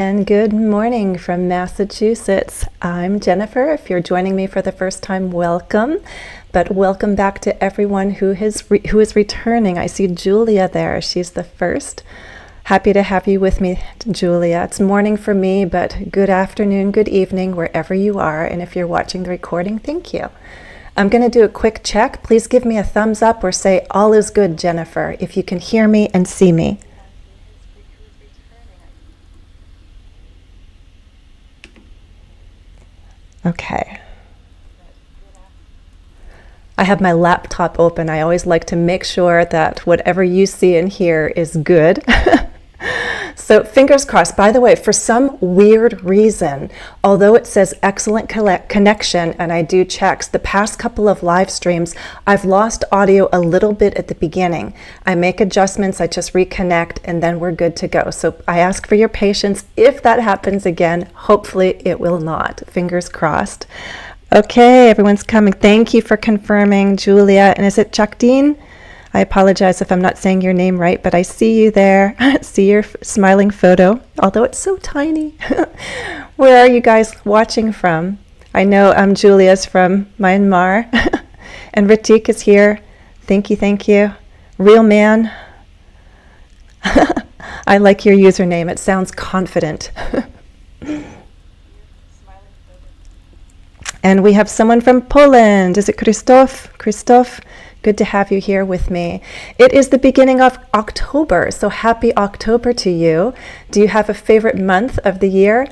And good morning from Massachusetts. I'm Jennifer. If you're joining me for the first time, welcome. But welcome back to everyone who is returning. I see Julia there. She's the first. Happy to have you with me, Julia. It's morning for me, but good afternoon, good evening, wherever you are. And if you're watching the recording, thank you. I'm going to do a quick check. Please give me a thumbs up or say, all is good, Jennifer, if you can hear me and see me. Okay. I have my laptop open. I always like to make sure that whatever you see and hear is good. So fingers crossed. By the way, for some weird reason, although it says excellent connection, and I do checks, the past couple of live streams, I've lost audio a little bit at the beginning. I make adjustments, I just reconnect, and then we're good to go. So I ask for your patience. If that happens again, hopefully it will not. Fingers crossed. Okay, everyone's coming. Thank you for confirming, Julia. And is it Chuckdean? I apologize if I'm not saying your name right, but I see you there. See your smiling photo, although it's so tiny. Where are you guys watching from? I know Julia's from Myanmar. And Ritik is here. Thank you, thank you. Real man. I like your username. It sounds confident. And we have someone from Poland. Is it Krzysztof? Krzysztof, good to have you here with me. It is the beginning of October, so happy October to you. Do you have a favorite month of the year?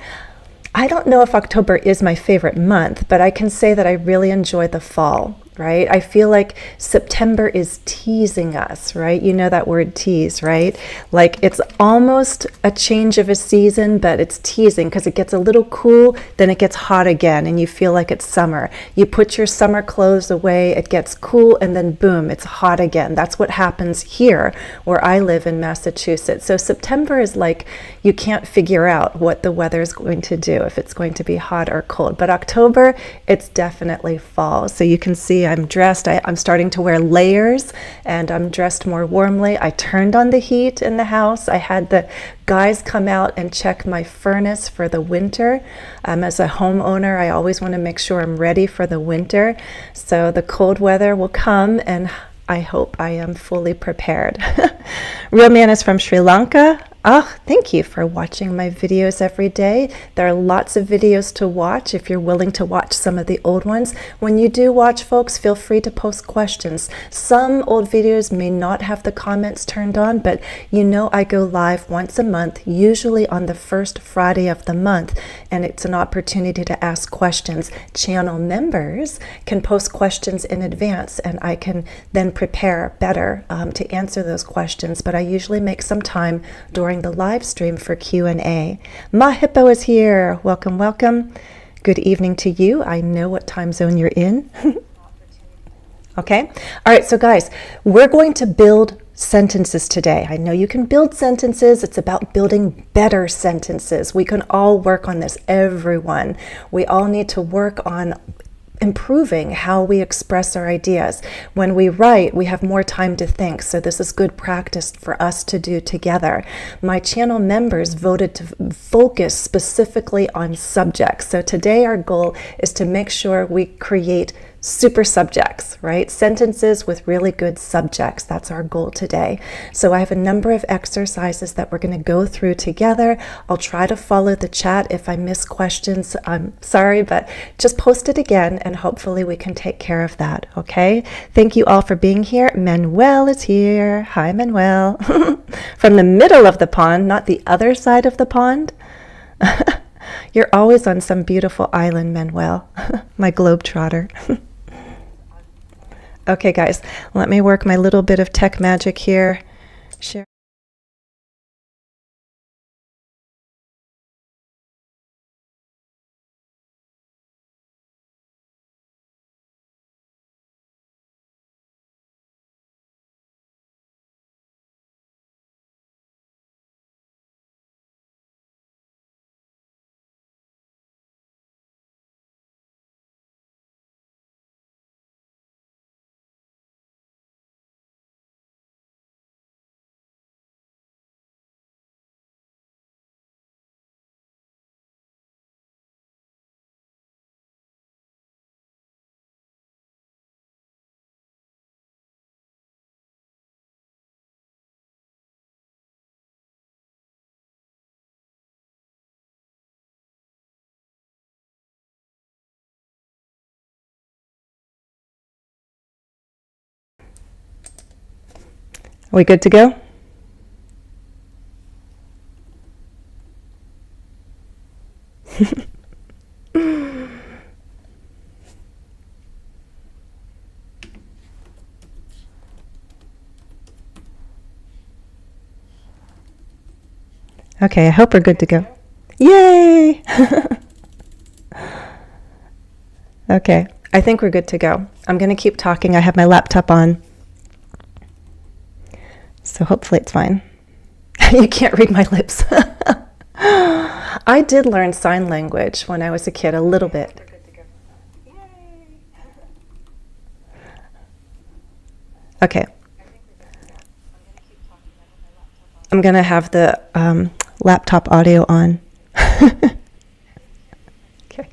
I don't know if October is my favorite month, but I can say that I really enjoy the fall, right? I feel like September is teasing us, right? You know that word tease, right? Like it's almost a change of a season, but it's teasing because it gets a little cool, then it gets hot again, and you feel like it's summer. You put your summer clothes away, it gets cool, and then boom, it's hot again. That's what happens here where I live in Massachusetts. So September is like you can't figure out what the weather is going to do, if it's going to be hot or cold. But October, it's definitely fall. So you can see I'm dressed. I'm starting to wear layers and I'm dressed more warmly. I turned on the heat in the house. I had the guys come out and check my furnace for the winter. As a homeowner, I always want to make sure I'm ready for the winter. So the cold weather will come and I hope I am fully prepared. Real man is from Sri Lanka. Oh, thank you for watching my videos every day. There are lots of videos to watch if you're willing to watch some of the old ones. When you do watch, folks, feel free to post questions. Some old videos may not have the comments turned on, but you know I go live once a month, usually on the first Friday of the month, and it's an opportunity to ask questions. Channel members can post questions in advance, and I can then prepare better to answer those questions, but I usually make some time during the live stream for Q&A. Ma Hippo is here. Welcome, welcome. Good evening to you. I know what time zone you're in. Okay. All right. So guys, we're going to build sentences today. I know you can build sentences. It's about building better sentences. We can all work on this, everyone. We all need to work on improving how we express our ideas. When we write, we have more time to think, so this is good practice for us to do together. My channel members voted to focus specifically on subjects. So today our goal is to make sure we create super subjects, right? Sentences with really good subjects. That's our goal today. So I have a number of exercises that we're going to go through together. I'll try to follow the chat. If I miss questions, I'm sorry, but just post it again and hopefully we can take care of that, okay? Thank you all for being here. Manuel is here. Hi, Manuel. From the middle of the pond, not the other side of the pond. You're always on some beautiful island, Manuel. My globetrotter. Okay, guys, let me work my little bit of tech magic here. Share. We good to go? Okay, I hope we're good to go. Yay! Okay, I think we're good to go. I'm going to keep talking. I have my laptop on. So hopefully it's fine. You can't read my lips. I did learn sign language when I was a kid, a little bit. Okay. I'm going to have the laptop audio on. Okay.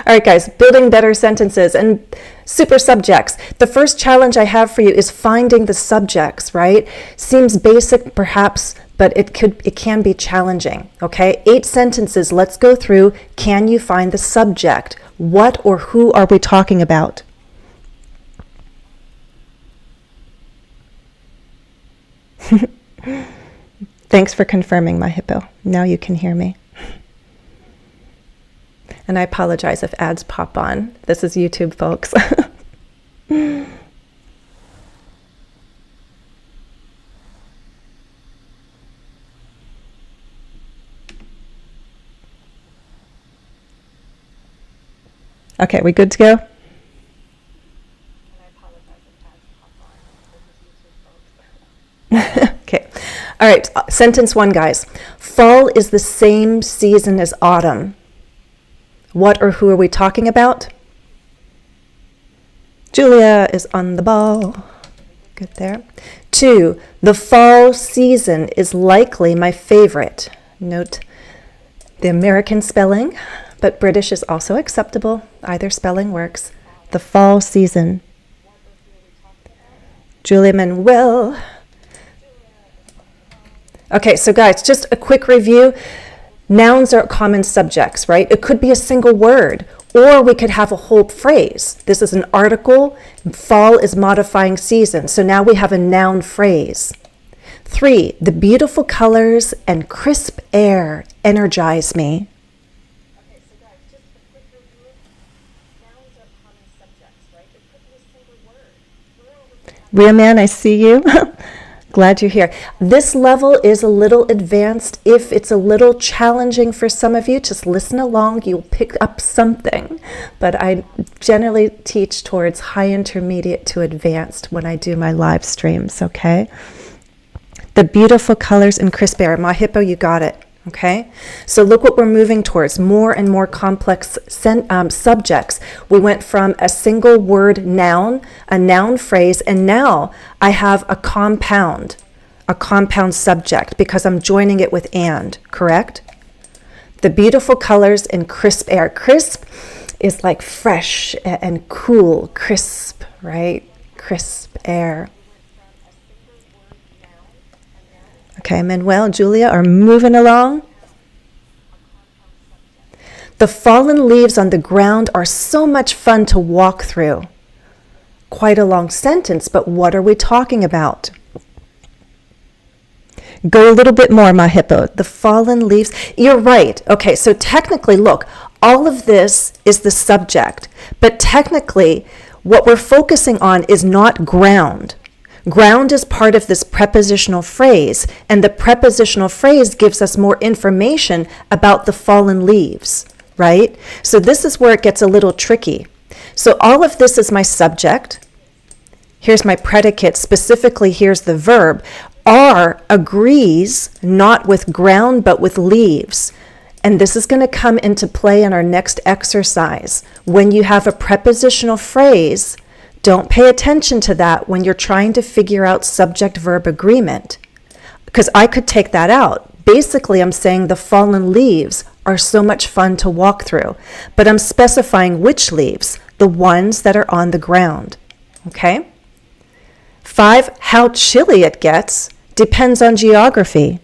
All right, guys, building better sentences and super subjects. The first challenge I have for you is finding the subjects, right? Seems basic perhaps, but it can be challenging, okay? 8 sentences, let's go through. Can you find the subject? What or who are we talking about? Thanks for confirming, my hippo. Now you can hear me. And I apologize if ads pop on. This is YouTube, folks. Okay, we good to go? Okay. All right, sentence 1, guys. Fall is the same season as autumn. What or who are we talking about? Julia is on the ball. Good there. 2, the fall season is likely my favorite. Note the American spelling, but British is also acceptable. Either spelling works. The fall season. Julia Manuel. Okay, so guys, just a quick review. Nouns are common subjects, right? It could be a single word, or we could have a whole phrase. This is an article. Fall is modifying season. So now we have a noun phrase. 3, the beautiful colors and crisp air energize me. Okay, so guys, just a quick review. Nouns are common subjects, right? It could be a single word. Real man, I see you. Glad you're here. This level is a little advanced. If it's a little challenging for some of you, just listen along. You'll pick up something. But I generally teach towards high intermediate to advanced when I do my live streams, okay? The beautiful colors and crisp air. My hippo, you got it, okay? So look what we're moving towards. More and more complex subjects. We went from a single word noun, a noun phrase, and now I have a compound subject because I'm joining it with and, correct? The beautiful colors and crisp air. Crisp is like fresh and cool, crisp, right? Crisp air. Okay, Manuel and Julia are moving along. The fallen leaves on the ground are so much fun to walk through. Quite a long sentence, but what are we talking about? Go a little bit more, my hippo. The fallen leaves. You're right. Okay, so technically, look, all of this is the subject, but technically, what we're focusing on is not ground. Ground is part of this prepositional phrase, and the prepositional phrase gives us more information about the fallen leaves, right? So this is where it gets a little tricky. So all of this is my subject. Here's my predicate. Specifically, here's the verb. Are agrees not with ground, but with leaves. And this is going to come into play in our next exercise. When you have a prepositional phrase, don't pay attention to that when you're trying to figure out subject-verb agreement, because I could take that out. Basically, I'm saying the fallen leaves are so much fun to walk through, but I'm specifying which leaves, the ones that are on the ground, okay? 5, how chilly it gets depends on geography.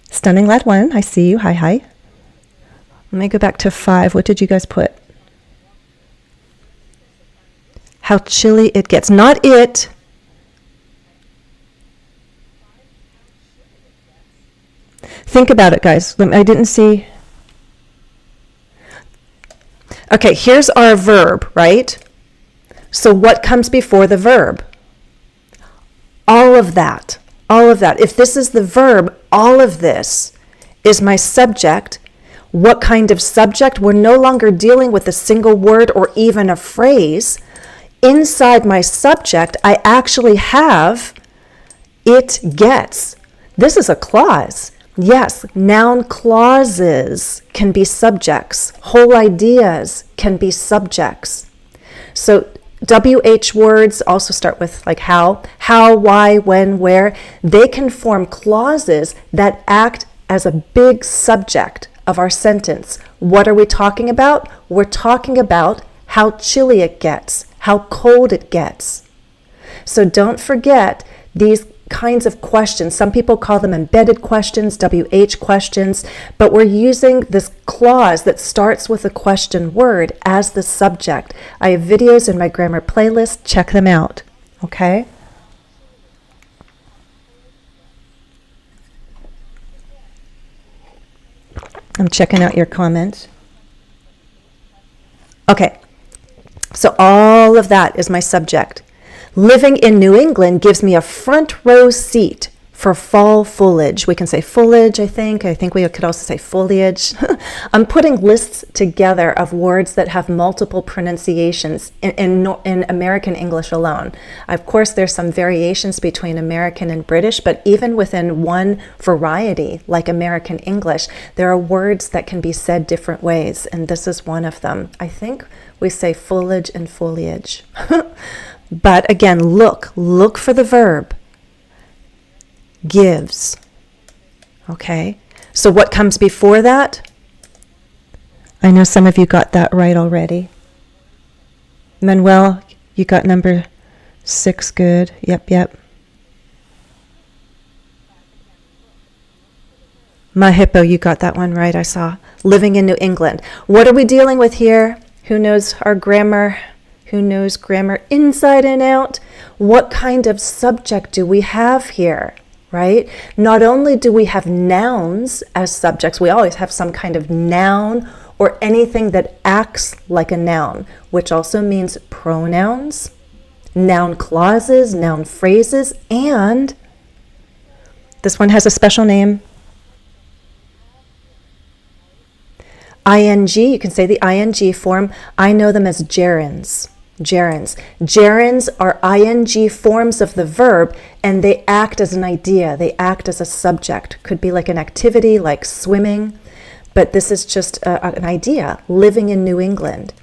Stunning lad 1, I see you, hi. Let me go back to 5, what did you guys put? How chilly it gets, not it, Think about it, guys. I didn't see. Okay, here's our verb, right? So what comes before the verb? All of that. All of that. If this is the verb, all of this is my subject. What kind of subject? We're no longer dealing with a single word or even a phrase. Inside my subject, I actually have it gets. This is a clause. Yes, noun clauses can be subjects. Whole ideas can be subjects. So WH words also start with like how, why, when, where. They can form clauses that act as a big subject of our sentence. What are we talking about? We're talking about how chilly it gets, how cold it gets. So don't forget these kinds of questions. Some people call them embedded questions, WH questions, but we're using this clause that starts with a question word as the subject. I have videos in my grammar playlist. Check them out, okay? I'm checking out your comments. Okay, so all of that is my subject. Living in New England gives me a front row seat for fall foliage. We can say foliage, I think. I think we could also say foliage. I'm putting lists together of words that have multiple pronunciations in American English alone. Of course, there's some variations between American and British, but even within one variety, like American English, there are words that can be said different ways, and this is one of them. I think we say foliage and foliage. But again, look for the verb. Gives. Okay, so what comes before that? I know some of you got that right already. Manuel, you got number 6 good. Yep. My hippo, you got that one right, I saw. Living in New England. What are we dealing with here? Who knows our grammar? Who knows grammar inside and out? What kind of subject do we have here, right? Not only do we have nouns as subjects, we always have some kind of noun or anything that acts like a noun, which also means pronouns, noun clauses, noun phrases, and this one has a special name. ING, you can say the ING form. I know them as gerunds. Gerunds. Gerunds are ing forms of the verb, and they act as an idea. They act as a subject. Could be like an activity, like swimming, but this is just an idea. Living in New England.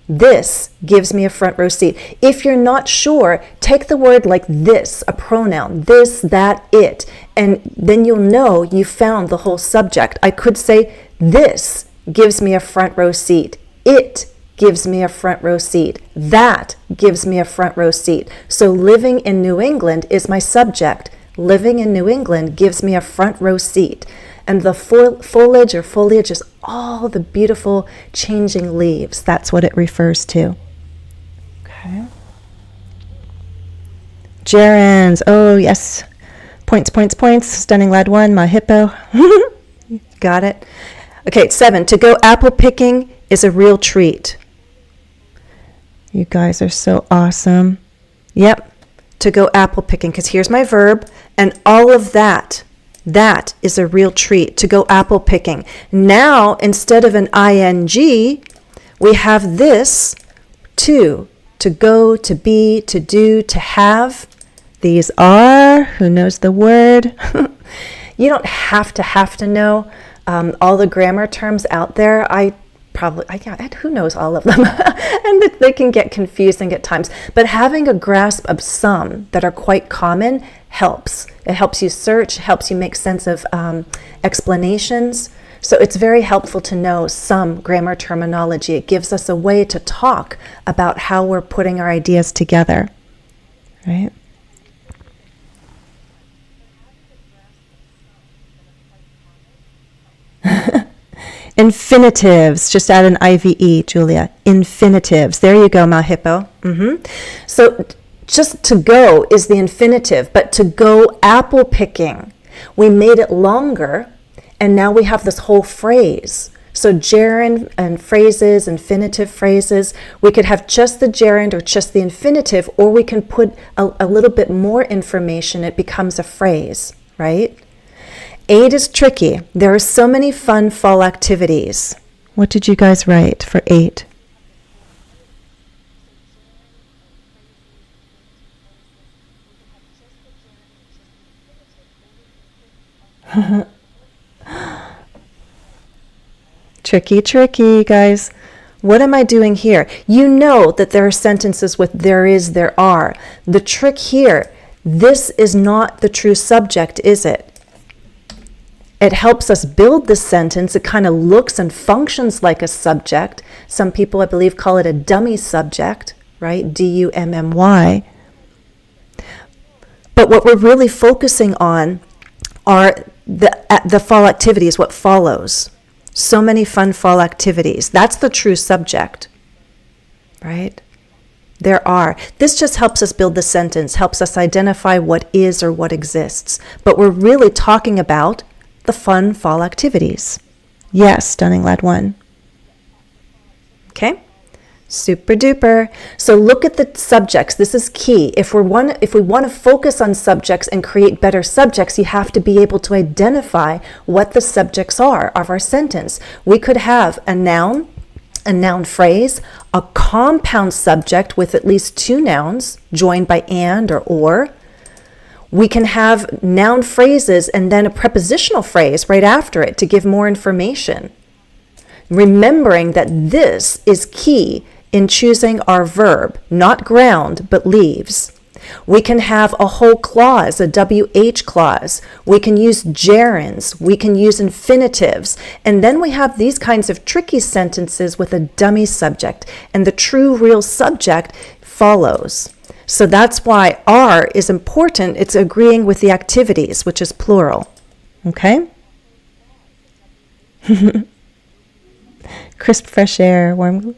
This gives me a front row seat. If you're not sure, take the word like this, a pronoun, this, that, it, and then you'll know you found the whole subject. I could say, this gives me a front row seat. It gives me a front row seat. That gives me a front row seat. So living in New England is my subject. Living in New England gives me a front row seat. And the foliage or foliage is all the beautiful changing leaves. That's what it refers to. Okay. Gerunds. Oh, yes. Points. Stunning lad 1, my hippo. Got it. Okay, 7. To go apple picking is a real treat. You guys are so awesome. Yep, to go apple picking, because here's my verb, and all of that is a real treat, to go apple picking. Now, instead of an ing, we have this, to go, to be, to do, to have. These are, who knows the word? You don't have to know all the grammar terms out there. Who knows all of them? And they can get confusing at times. But having a grasp of some that are quite common helps. It helps you search, helps you make sense of explanations. So it's very helpful to know some grammar terminology. It gives us a way to talk about how we're putting our ideas together, right? Infinitives, just add an IVE, Julia. Infinitives. There you go, my hippo. So just to go is the infinitive, but to go apple picking, we made it longer And now we have this whole phrase. So gerund and phrases, infinitive phrases, we could have just the gerund or just the infinitive, or we can put a little bit more information. It becomes a phrase, right? 8 is tricky. There are so many fun fall activities. What did you guys write for 8? Tricky, guys. What am I doing here? You know that there are sentences with there is, there are. The trick here, this is not the true subject, is it? It helps us build the sentence. It kind of looks and functions like a subject. Some people, I believe, call it a dummy subject, right? D-U-M-M-Y. But what we're really focusing on are the fall activities, what follows. So many fun fall activities. That's the true subject, right? There are. This just helps us build the sentence, helps us identify what is or what exists. But we're really talking about the fun fall activities. Yes, Stunning Lad 1. Okay? Super duper. So look at the subjects. This is key. If we want to focus on subjects and create better subjects, you have to be able to identify what the subjects are of our sentence. We could have a noun phrase, a compound subject with at least 2 nouns joined by and or. We can have noun phrases and then a prepositional phrase right after it to give more information. Remembering that this is key in choosing our verb, not ground, but leaves. We can have a whole clause, a WH clause. We can use gerunds. We can use infinitives. And then we have these kinds of tricky sentences with a dummy subject. And the true, real subject follows. So that's why are is important. It's agreeing with the activities, which is plural. Okay? Crisp, fresh air, warm.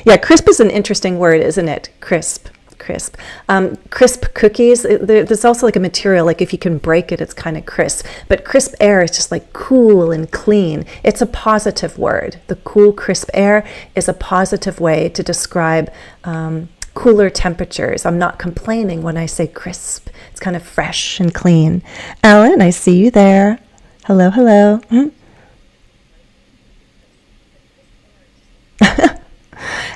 Yeah, crisp is an interesting word, isn't it? Crisp. Crisp cookies, there's also like a material, like if you can break it, it's kind of crisp. But crisp air is just like cool and clean. It's a positive word. The cool, crisp air is a positive way to describe cooler temperatures. I'm not complaining when I say crisp. It's kind of fresh and clean. Alan, I see you there. Hello, hello.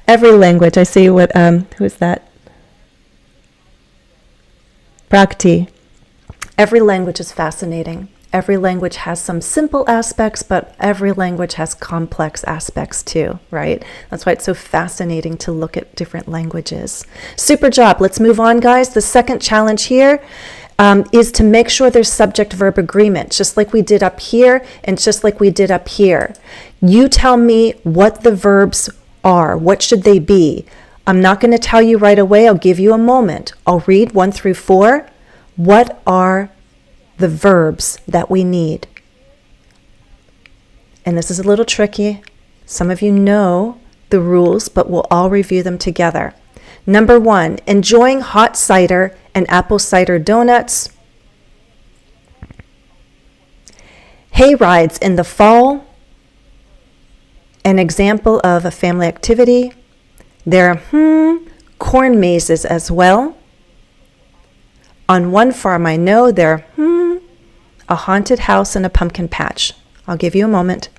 Every language. I see what, who is that? Prakti. Every language is fascinating. Every language has some simple aspects, but every language has complex aspects too, right? That's why it's so fascinating to look at different languages. Super job. Let's move on, guys. The second challenge here is to make sure there's subject-verb agreement, just like we did up here and just like we did up here. You tell me what the verbs are. What should they be? I'm not going to tell you right away. I'll give you a moment. I'll read 1 through 4. What are the verbs that we need? And this is a little tricky. Some of you know the rules, but we'll all review them together. Number 1, enjoying hot cider and apple cider donuts. Hay rides in the fall. An example of a family activity. There are corn mazes as well. On one farm I know there are a haunted house and a pumpkin patch. I'll give you a moment.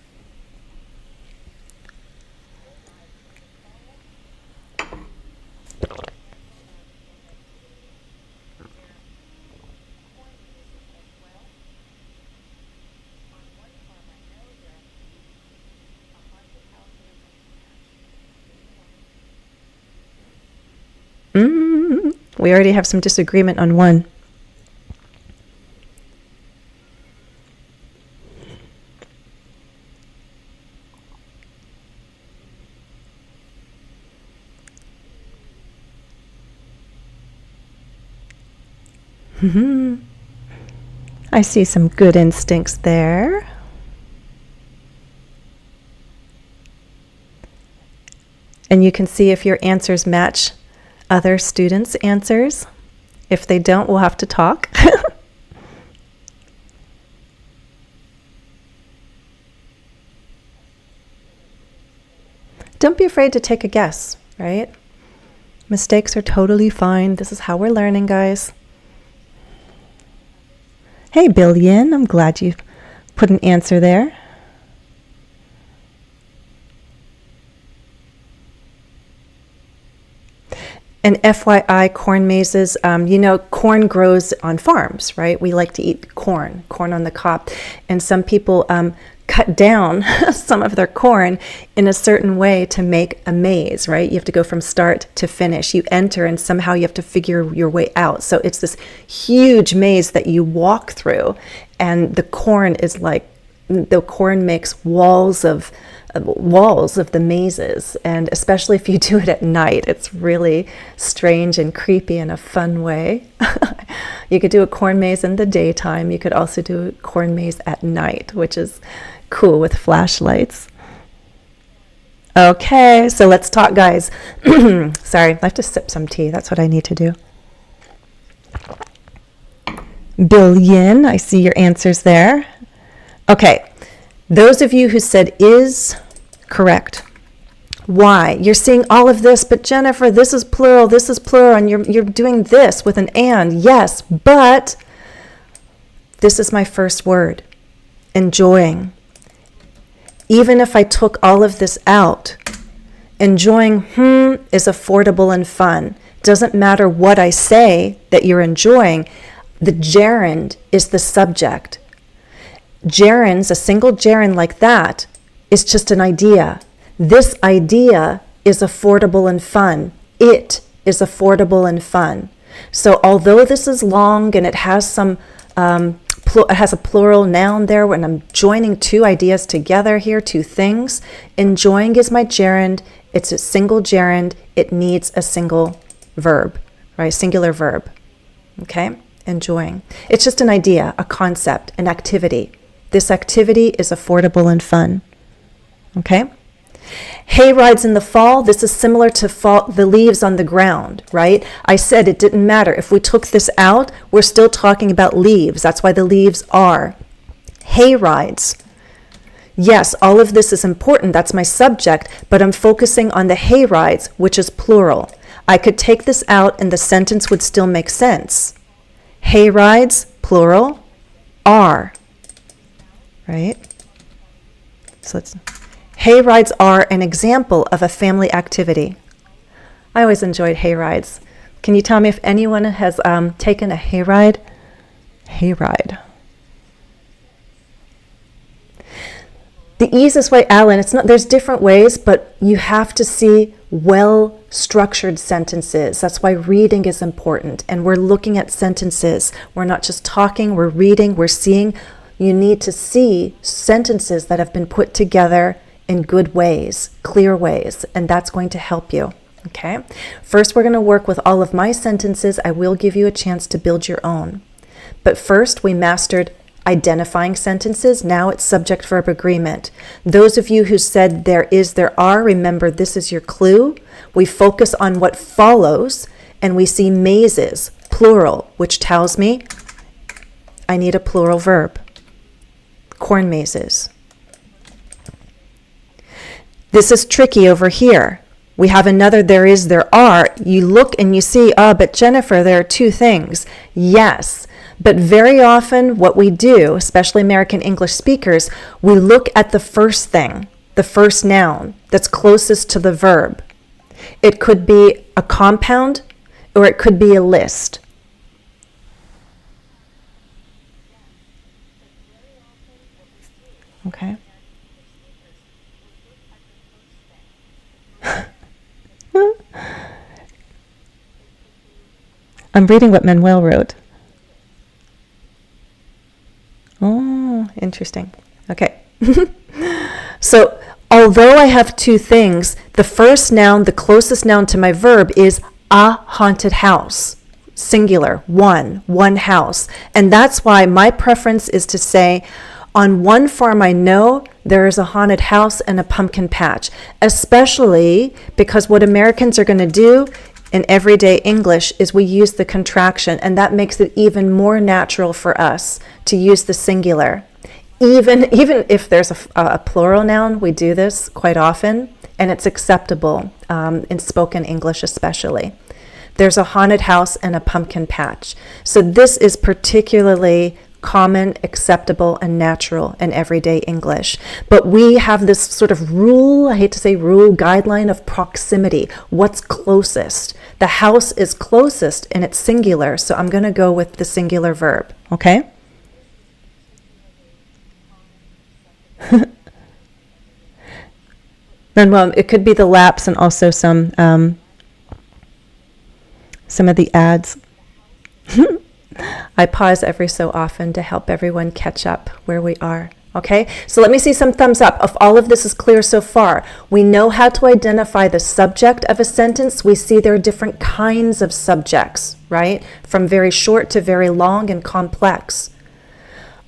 We already have some disagreement on one. I see some good instincts there. And you can see if your answers match other students' answers. If they don't, we'll have to talk. don't be afraid to take a guess, right? Mistakes are totally fine. This is how we're learning, guys. Hey, Billion, I'm glad you put an answer there. And FYI, corn mazes, corn grows on farms, right? We like to eat corn on the cob. And some people cut down some of their corn in a certain way to make a maze, right? You have to go from start to finish. You enter and somehow you have to figure your way out. So it's this huge maze that you walk through. And the corn makes walls of the mazes, and especially if you do it at night, it's really strange and creepy in a fun way. You could do a corn maze in the daytime. You could also do a corn maze at night, which is cool with flashlights. Okay, so let's talk, guys. Sorry, I have to sip some tea. That's what I need to do. Billion, I see your answers there. Okay, those of you who said is correct. Why? You're seeing all of this, but Jennifer, this is plural, and you're doing this with an and. Yes, but this is my first word, enjoying. Even if I took all of this out, enjoying is affordable and fun. Doesn't matter what I say that you're enjoying, the gerund is the subject. Gerunds, a single gerund like that, is just an idea. This idea is affordable and fun. It is affordable and fun. So although this is long and it has some, it has a plural noun there when I'm joining two ideas together here, two things, enjoying is my gerund. It's a single gerund. It needs a single verb, right? Singular verb. Okay? Enjoying. It's just an idea, a concept, an activity. This activity is affordable and fun. Okay? Hay rides in the fall, this is similar to the leaves on the ground, right? I said it didn't matter. If we took this out, we're still talking about leaves. That's why the leaves are. Hay rides. Yes, all of this is important. That's my subject, but I'm focusing on the hay rides, which is plural. I could take this out and the sentence would still make sense. Hay rides, plural, are. Right? So hay rides are an example of a family activity. I always enjoyed hay rides. Can you tell me if anyone has taken a hay ride? Hay ride. The easiest way, Alan, there's different ways, but you have to see well-structured sentences. That's why reading is important. And we're looking at sentences. We're not just talking, we're reading, we're seeing. You need to see sentences that have been put together in good ways, clear ways, and that's going to help you, okay? First, we're going to work with all of my sentences. I will give you a chance to build your own. But first, we mastered identifying sentences. Now it's subject-verb agreement. Those of you who said there is, there are, remember this is your clue. We focus on what follows, and we see mazes, plural, which tells me I need a plural verb. Corn mazes. This is tricky over here. We have another there is, there are. You look and you see, but Jennifer, there are two things. Yes, but very often what we do, especially American English speakers, we look at the first thing, the first noun that's closest to the verb. It could be a compound or it could be a list. Okay. I'm reading what Manuel wrote. Oh, interesting. Okay. So, although I have two things, the first noun, the closest noun to my verb is a haunted house. Singular, one house. And that's why my preference is to say, on one farm I know there is a haunted house and a pumpkin patch, especially because what Americans are going to do in everyday English is we use the contraction, and that makes it even more natural for us to use the singular. Even if there's a plural noun, we do this quite often. and it's acceptable in spoken English especially. There's a haunted house and a pumpkin patch. So this is particularly common, acceptable, and natural in everyday English. But we have this sort of rule, I hate to say rule, guideline of proximity. What's closest? The house is closest and it's singular, so I'm going to go with the singular verb, okay? And well, it could be the lapse and also some of the ads. I pause every so often to help everyone catch up where we are. Okay, so let me see some thumbs up. If all of this is clear so far, we know how to identify the subject of a sentence. We see there are different kinds of subjects, right? From very short to very long and complex.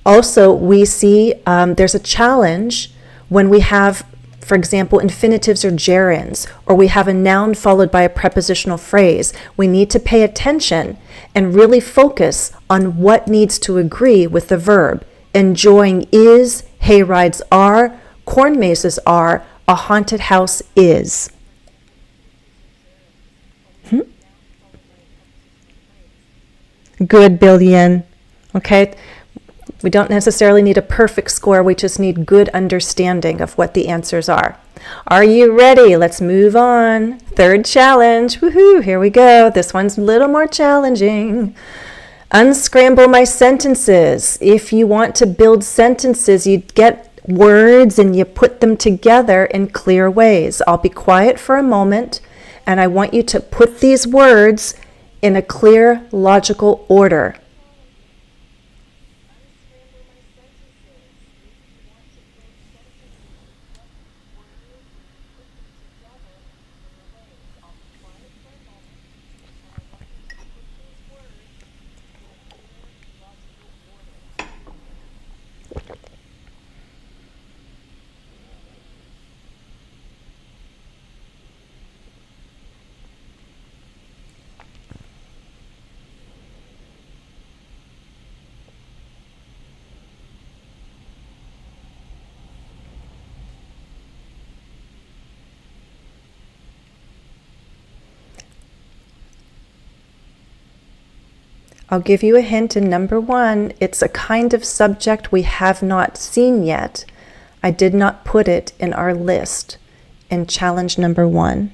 Also, we see there's a challenge when we have, for example, infinitives or gerunds, or we have a noun followed by a prepositional phrase. We need to pay attention and really focus on what needs to agree with the verb. Enjoying is, hay rides are, corn mazes are, a haunted house is. Good, Billion. Okay. We don't necessarily need a perfect score. We just need good understanding of what the answers are. Are you ready? Let's move on. Third challenge. Woohoo! Here we go. This one's a little more challenging. Unscramble my sentences. If you want to build sentences, you get words and you put them together in clear ways. I'll be quiet for a moment, and I want you to put these words in a clear, logical order. I'll give you a hint in number 1. It's a kind of subject we have not seen yet. I did not put it in our list in challenge number 1.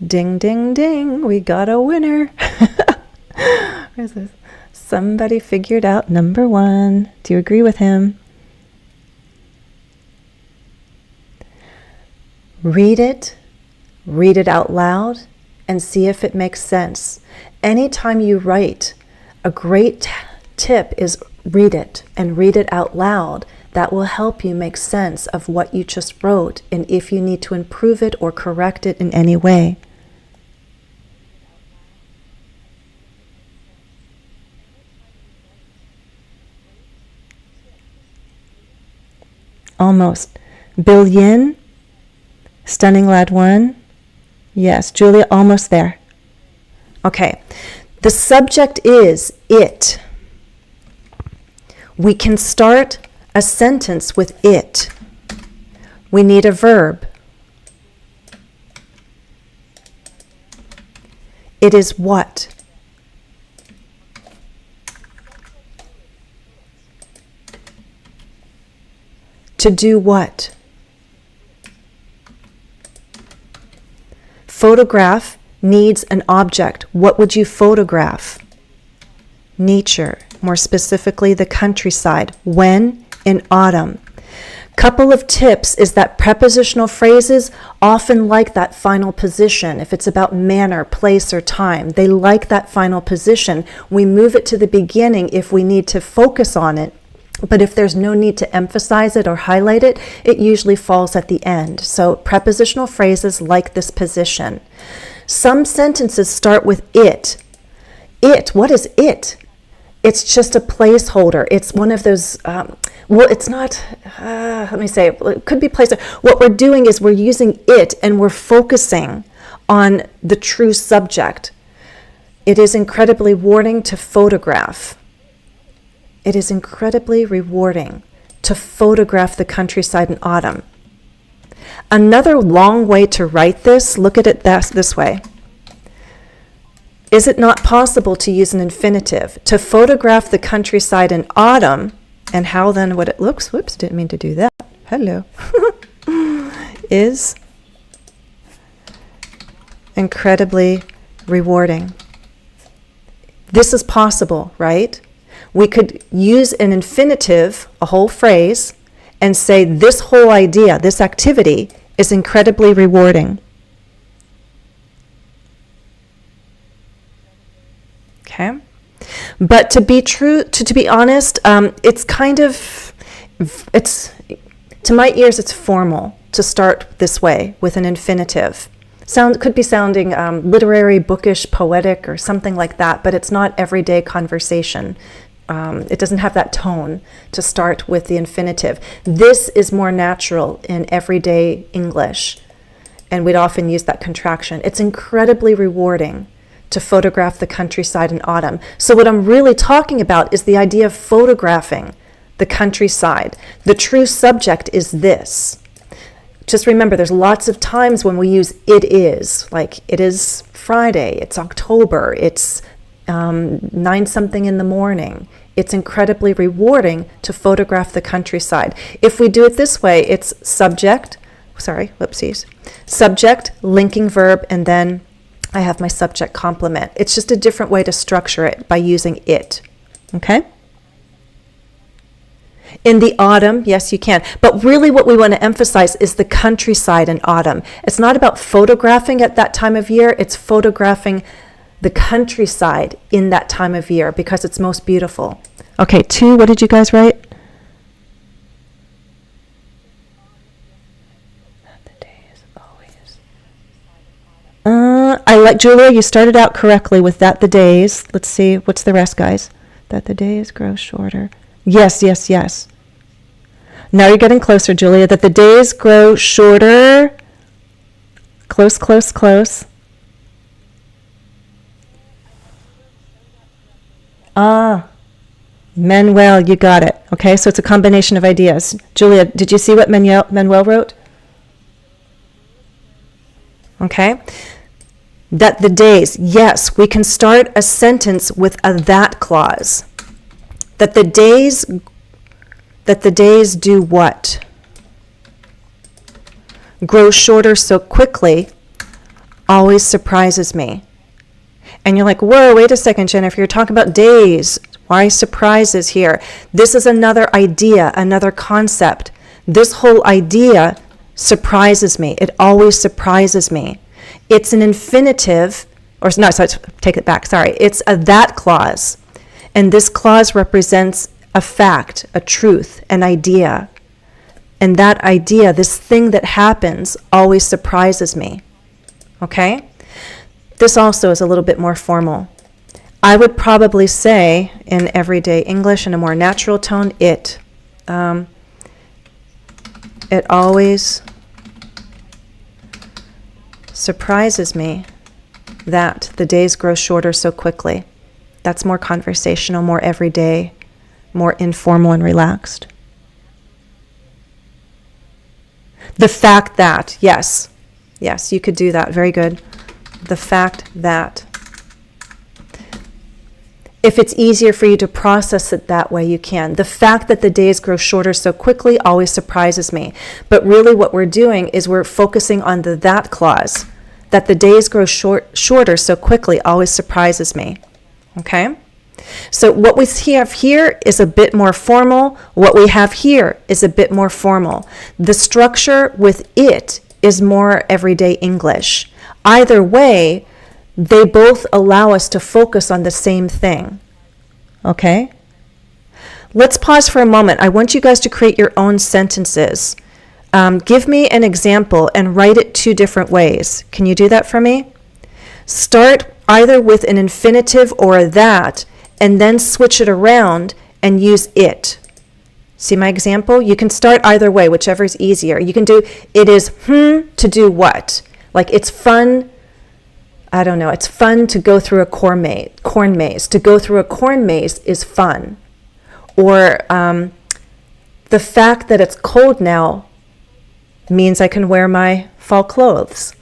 Ding, ding, ding. We got a winner. Where's this? Somebody figured out number 1. Do you agree with him? Read it out loud, and see if it makes sense. Anytime you write, a great tip is read it and read it out loud. That will help you make sense of what you just wrote and if you need to improve it or correct it in any way. Almost. Billion. Stunning Lad 1. Yes, Julia, almost there. Okay. The subject is it. We can start a sentence with it. We need a verb. It is what? To do what? Photograph needs an object. What would you photograph? Nature, more specifically the countryside. When? In autumn. Couple of tips is that prepositional phrases often like that final position. If it's about manner, place, or time, they like that final position. We move it to the beginning if we need to focus on it. But if there's no need to emphasize it or highlight it, it usually falls at the end. So prepositional phrases like this position. Some sentences start with it. It, what is it? It's just a placeholder. It's one of those, it's not, let me say, it could be placeholder. What we're doing is we're using it and we're focusing on the true subject. It is incredibly warning to photograph. It is incredibly rewarding to photograph the countryside in autumn. Another long way to write this, look at it this way. Is it not possible to use an infinitive to photograph the countryside in autumn, and how then would it looks? Whoops, didn't mean to do that. Hello. Is incredibly rewarding. This is possible, right? We could use an infinitive, a whole phrase, and say this whole idea, this activity is incredibly rewarding. Okay? But to be honest, it's kind of, to my ears, it's formal to start this way with an infinitive. Could be sounding literary, bookish, poetic, or something like that, but it's not everyday conversation. It doesn't have that tone to start with the infinitive. This is more natural in everyday English, and we'd often use that contraction. It's incredibly rewarding to photograph the countryside in autumn. So what I'm really talking about is the idea of photographing the countryside. The true subject is this. Just remember, there's lots of times when we use it is, like it is Friday, it's October, it's 9 something in the morning. It's incredibly rewarding to photograph the countryside. If we do it this way, it's subject, linking verb, and then I have my subject complement. It's just a different way to structure it by using it. Okay? In the autumn, yes, you can. But really what we want to emphasize is the countryside in autumn. It's not about photographing at that time of year. It's photographing the countryside in that time of year because it's most beautiful. Okay, 2, what did you guys write? The day is always. I like Julia, you started out correctly with that the days. Let's see, what's the rest, guys? That the days grow shorter. Yes. Now you're getting closer, Julia. That the days grow shorter. Close. Manuel, you got it. Okay, so it's a combination of ideas. Julia, did you see what Manuel wrote? Okay. That the days, yes, we can start a sentence with a that clause. That the days do what? Grow shorter so quickly always surprises me. And you're like, whoa, wait a second, Jennifer, you're talking about days. Why surprises here? This is another idea, another concept. This whole idea surprises me. It always surprises me. It's an infinitive, take it back, sorry. It's a that clause. And this clause represents a fact, a truth, an idea. And that idea, this thing that happens, always surprises me. Okay? This also is a little bit more formal. I would probably say, in everyday English, in a more natural tone, it always surprises me that the days grow shorter so quickly. That's more conversational, more everyday, more informal and relaxed. The fact that, yes, you could do that. Very good. The fact that. If it's easier for you to process it that way, you can. The fact that the days grow shorter so quickly always surprises me. But really what we're doing is we're focusing on the that clause. That the days grow shorter so quickly always surprises me. Okay? So what we have here is a bit more formal. What we have here is a bit more formal. The structure with it is more everyday English. Either way, they both allow us to focus on the same thing. Okay? Let's pause for a moment. I want you guys to create your own sentences. Give me an example and write it 2 different ways. Can you do that for me? Start either with an infinitive or a that, and then switch it around and use it. See my example? You can start either way, whichever is easier. You can do, it is to do what? Like it's fun, I don't know, it's fun to go through a corn maze. To go through a corn maze is fun. Or the fact that it's cold now means I can wear my fall clothes,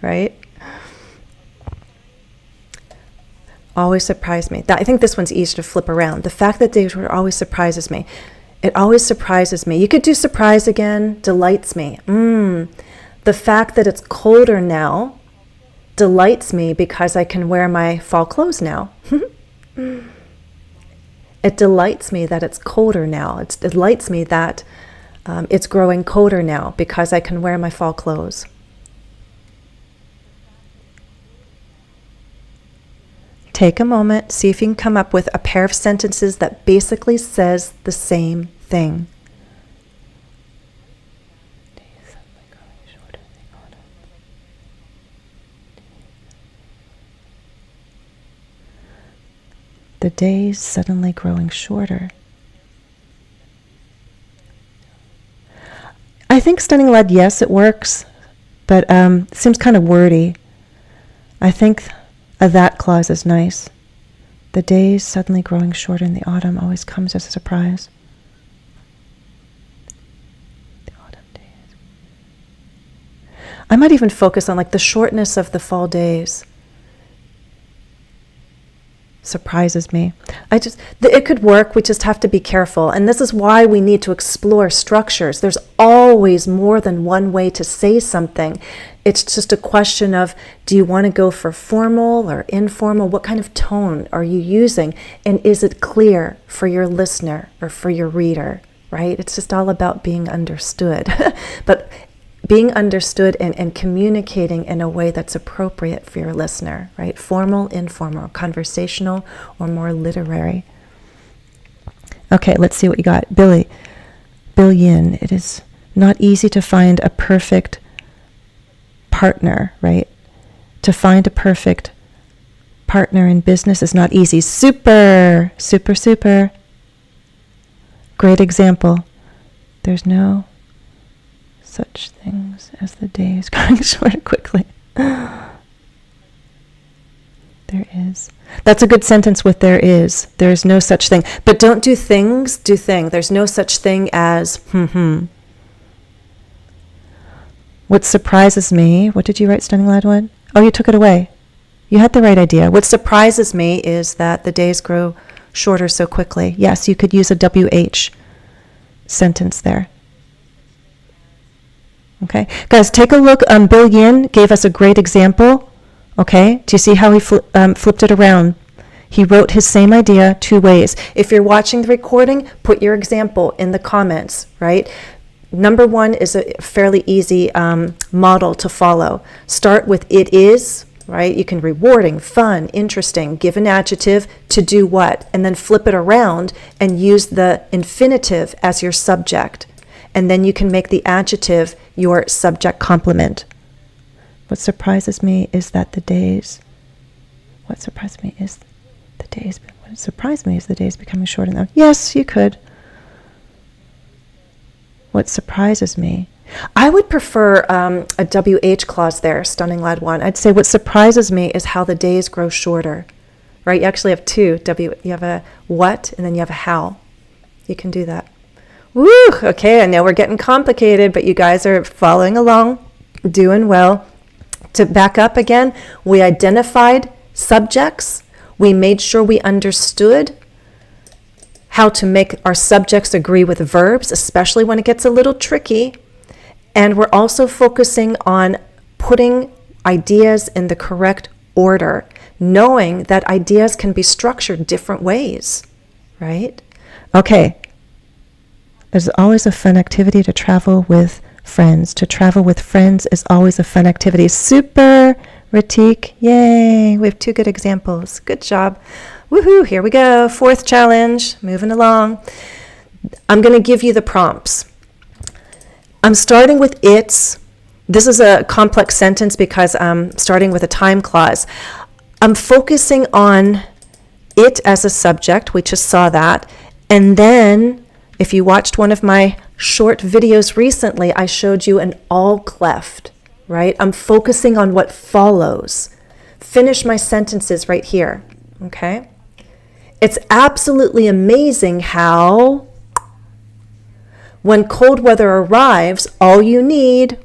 right? Always surprise me. I think this one's easy to flip around. The fact that days were always surprises me. It always surprises me. You could do surprise again, delights me. The fact that it's colder now delights me because I can wear my fall clothes now. It delights me that it's colder now. It delights me that it's growing colder now because I can wear my fall clothes. Take a moment, see if you can come up with a pair of sentences that basically says the same thing. The days suddenly growing shorter. I think stunning lead, yes, it works, but it seems kind of wordy. I think that clause is nice. The days suddenly growing shorter in the autumn always comes as a surprise. The autumn days. I might even focus on like the shortness of the fall days. Surprises me. It could work, we just have to be careful. And this is why we need to explore structures. There's always more than one way to say something. It's just a question of, do you want to go for formal or informal? What kind of tone are you using? And is it clear for your listener or for your reader, right? It's just all about being understood. But being understood and communicating in a way that's appropriate for your listener, right? Formal, informal, conversational, or more literary. Okay, let's see what you got. Bill Yin. It is not easy to find a perfect partner, right? To find a perfect partner in business is not easy. Super, super, super. Great example. There's no such things as the days going shorter quickly. There is. That's a good sentence with there is. There is no such thing. But don't do things, do thing. There's no such thing as What surprises me, what did you write, Stunning Ladwood? Oh, you took it away. You had the right idea. What surprises me is that the days grow shorter so quickly. Yes, you could use a WH sentence there. Okay, guys, take a look. Bill Yin gave us a great example. Okay, do you see how he flipped it around? He wrote his same idea two ways. If you're watching the recording, put your example in the comments, right? Number one is a fairly easy model to follow. Start with it is, right? You can rewarding, fun, interesting, give an adjective to do what, and then flip it around and use the infinitive as your subject. And then you can make the adjective your subject complement. What surprises me is that the days, what surprised me is the days, what surprised me is the days becoming shorter now. Yes, you could. What surprises me, I would prefer a WH clause there, Stunning Lad 1. I'd say what surprises me is how the days grow shorter, right? You actually have two, you have a what and then you have a how. You can do that. Woo! Okay, I know we're getting complicated, but you guys are following along, doing well. To back up again, we identified subjects. We made sure we understood how to make our subjects agree with verbs, especially when it gets a little tricky. And we're also focusing on putting ideas in the correct order, knowing that ideas can be structured different ways, right? Okay. There's always a fun activity to travel with friends. To travel with friends is always a fun activity. Super, Ratik. Yay. We have two good examples. Good job. Woohoo. Here we go. Fourth challenge. Moving along. I'm going to give you the prompts. I'm starting with it's. This is a complex sentence because I'm starting with a time clause. I'm focusing on it as a subject. We just saw that. And then if you watched one of my short videos recently, I showed you an all cleft, right? I'm focusing on what follows. Finish my sentences right here, okay? It's absolutely amazing how when cold weather arrives, all you need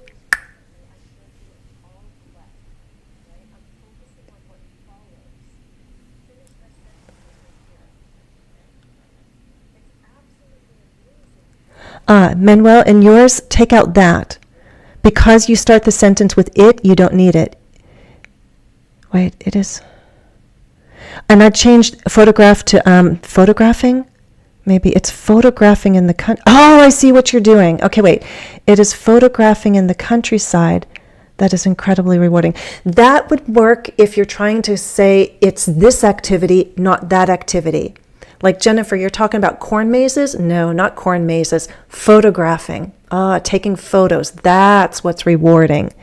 Manuel, in yours, take out that. Because you start the sentence with it, you don't need it. Wait, it is. And I changed photograph to photographing. Maybe it's photographing in the country. Oh, I see what you're doing. Okay, wait. It is photographing in the countryside. That is incredibly rewarding. That would work if you're trying to say it's this activity, not that activity. Like Jennifer, you're talking about corn mazes? No, not corn mazes. Photographing. Taking photos. That's what's rewarding.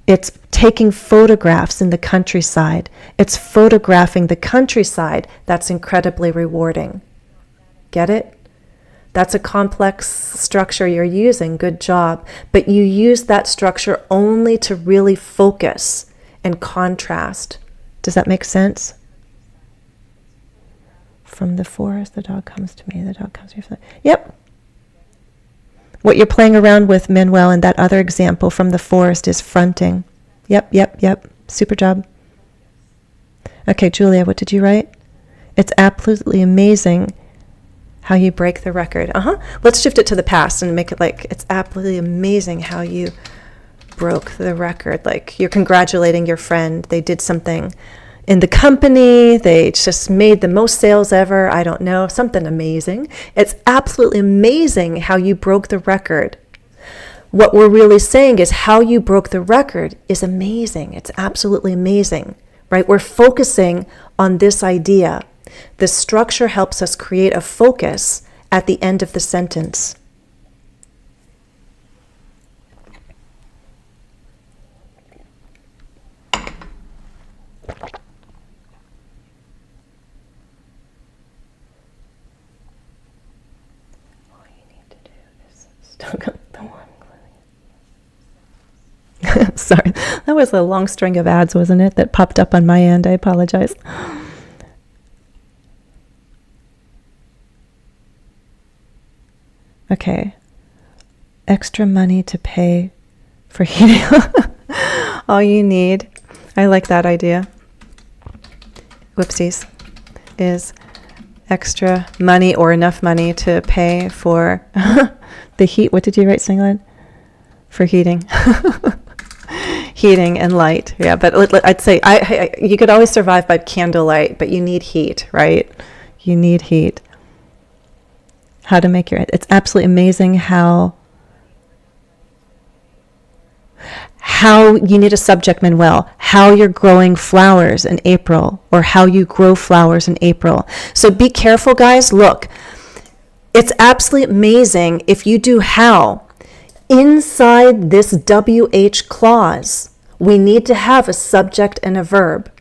It's taking photographs in the countryside. It's photographing the countryside. That's incredibly rewarding. Get it? That's a complex structure you're using. Good job. But you use that structure only to really focus and contrast. Does that make sense? From the forest, the dog comes to me, the dog comes to me. Yep. What you're playing around with, Manuel, in that other example from the forest is fronting. Yep. Super job. Okay, Julia, what did you write? It's absolutely amazing how you break the record. Let's shift it to the past and make it like, it's absolutely amazing how you broke the record. Like you're congratulating your friend. They did something in the company, they just made the most sales ever, I don't know, something amazing. It's absolutely amazing how you broke the record. What we're really saying is how you broke the record is amazing. It's absolutely amazing, right? We're focusing on this idea. The structure helps us create a focus at the end of the sentence. Sorry, that was a long string of ads, wasn't it, that popped up on my end? I apologize. Okay. Extra money to pay for heating. All you need, I like that idea. Whoopsies. Is extra money or enough money to pay for the heat. What did you write, Singland? For heating. Heating and light. Yeah, but I'd say you could always survive by candlelight, but you need heat, right? You need heat. How to make your... It's absolutely amazing how you need a subject, Manuel, how you're growing flowers in April, or how you grow flowers in April. So be careful, guys. Look, it's absolutely amazing if you do how. Inside this WH clause, we need to have a subject and a verb,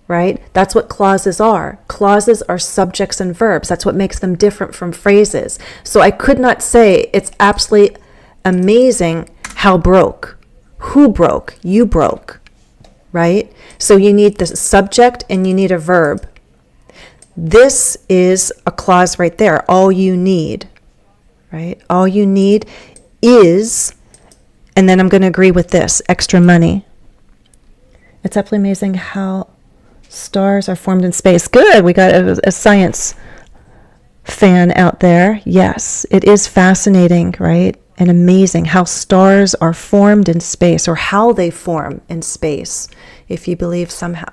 right? That's what clauses are. Clauses are subjects and verbs. That's what makes them different from phrases. So I could not say it's absolutely amazing how broke. Who broke? You broke, right? So you need the subject and you need a verb. This is a clause right there. All you need, right? All you need is, and then I'm going to agree with this, extra money. It's absolutely amazing how stars are formed in space. Good, we got a science fan out there. Yes, it is fascinating, right? And amazing how stars are formed in space, or how they form in space. If you believe somehow,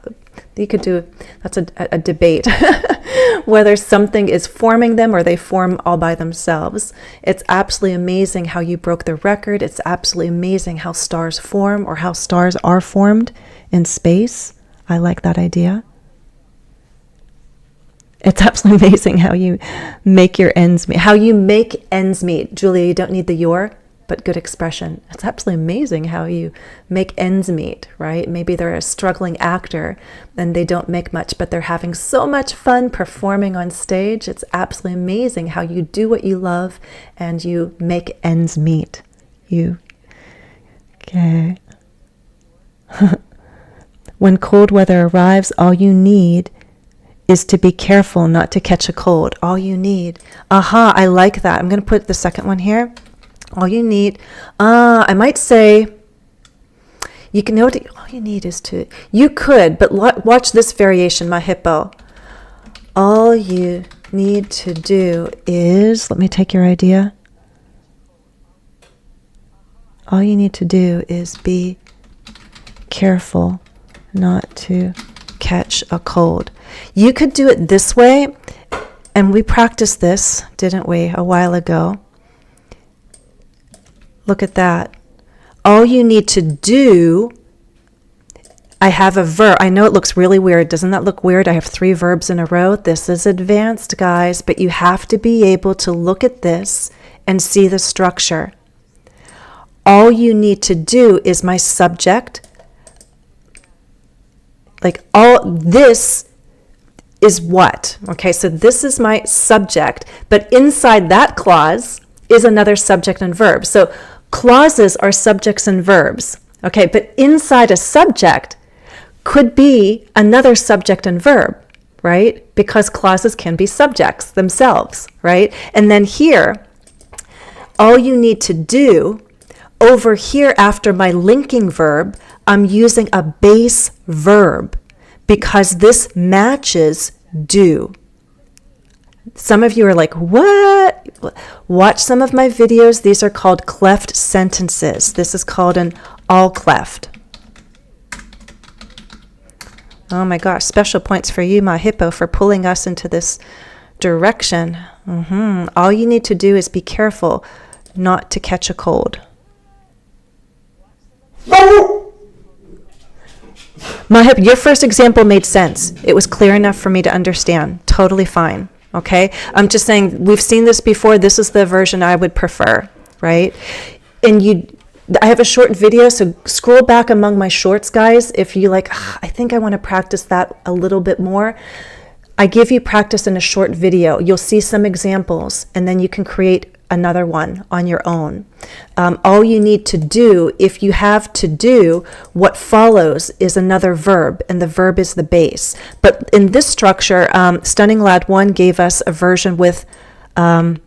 you could do, that's a debate, whether something is forming them or they form all by themselves. It's absolutely amazing how you broke the record. It's absolutely amazing how stars form, or how stars are formed in space. I like that idea. It's absolutely amazing how you make your ends meet. How you make ends meet. Julia, you don't need the your, but good expression. It's absolutely amazing how you make ends meet, right? Maybe they're a struggling actor and they don't make much, but they're having so much fun performing on stage. It's absolutely amazing how you do what you love and you make ends meet. Okay. When cold weather arrives, all you need is to be careful not to catch a cold. All you need. Aha, I like that. I'm going to put the second one here. All you need. I might say, you can know what all you need is to, you could, but watch this variation, my hippo. All you need to do is, let me take your idea. All you need to do is be careful not to catch a cold. You could do it this way, and we practiced this, didn't we, a while ago? Look at that. All you need to do, I have a verb. I know it looks really weird. Doesn't that look weird? I have 3 verbs in a row. This is advanced, guys, but you have to be able to look at this and see the structure. All you need to do is my subject. Like all this is what? Okay, so this is my subject, but inside that clause is another subject and verb. So clauses are subjects and verbs. Okay, but inside a subject could be another subject and verb, right? Because clauses can be subjects themselves, right? And then here, all you need to do, over here after my linking verb, I'm using a base verb because this matches do. Some of you are like, what? Watch some of my videos. These are called cleft sentences. This is called an all cleft. Oh my gosh, special points for you, my hippo, for pulling us into this direction. All you need to do is be careful not to catch a cold. My hippo, your first example made sense. It was clear enough for me to understand. Totally fine. Okay? I'm just saying, we've seen this before. This is the version I would prefer, right? And I have a short video, so scroll back among my shorts, guys. If you like, I think I want to practice that a little bit more. I give you practice in a short video. You'll see some examples, and then you can create another one on your own. All you need to do, if you have to do, what follows is another verb, and the verb is the base. But in this structure, Stunning Lad 1 gave us a version with a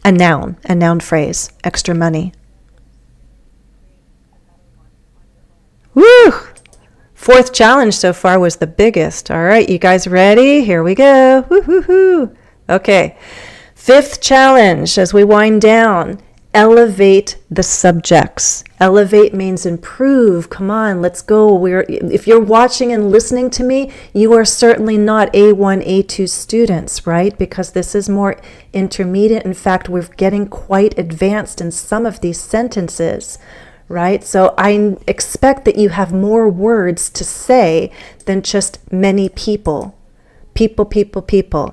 noun phrase, extra money. Woo! 4th challenge so far was the biggest. All right, you guys ready? Here we go. Woo-hoo-hoo. Okay. 5th challenge as we wind down. Elevate the subjects. Elevate means improve. Come on, let's go. If you're watching and listening to me, you are certainly not A1, A2 students, right? Because this is more intermediate. In fact, we're getting quite advanced in some of these sentences, right? So I expect that you have more words to say than just many people. People.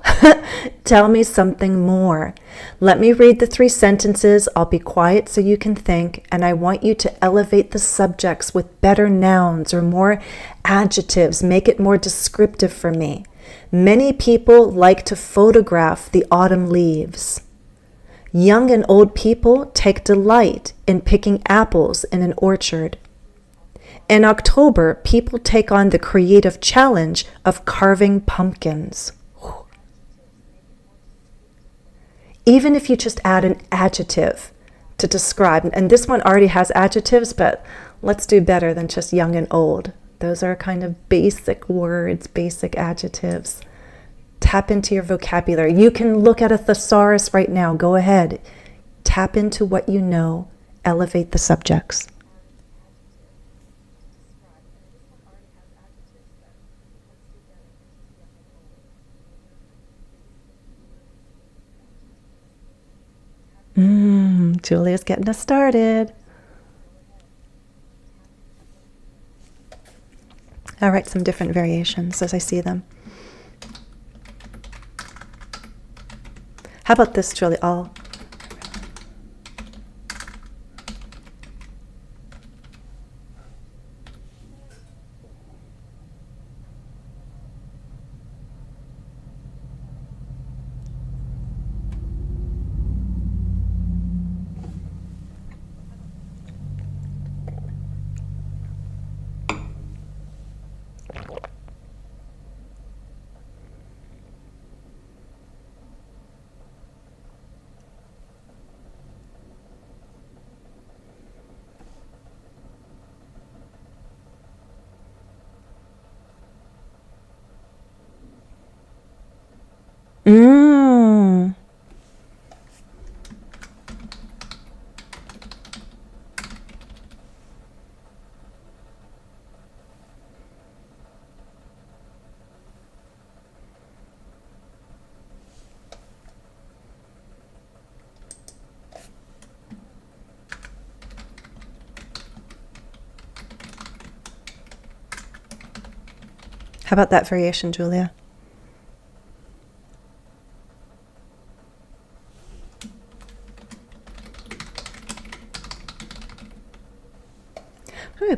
Tell me something more. Let me read the 3 sentences. I'll be quiet so you can think, and I want you to elevate the subjects with better nouns or more adjectives. Make it more descriptive for me. Many people like to photograph the autumn leaves. Young and old people take delight in picking apples in an orchard. In October, people take on the creative challenge of carving pumpkins. Even if you just add an adjective to describe, and this one already has adjectives, but let's do better than just young and old. Those are kind of basic words, basic adjectives. Tap into your vocabulary. You can look at a thesaurus right now. Go ahead. Tap into what you know. Elevate the subjects. Julia's getting us started. I'll write some different variations as I see them. How about this, Julia? Mm. How about that variation, Julia?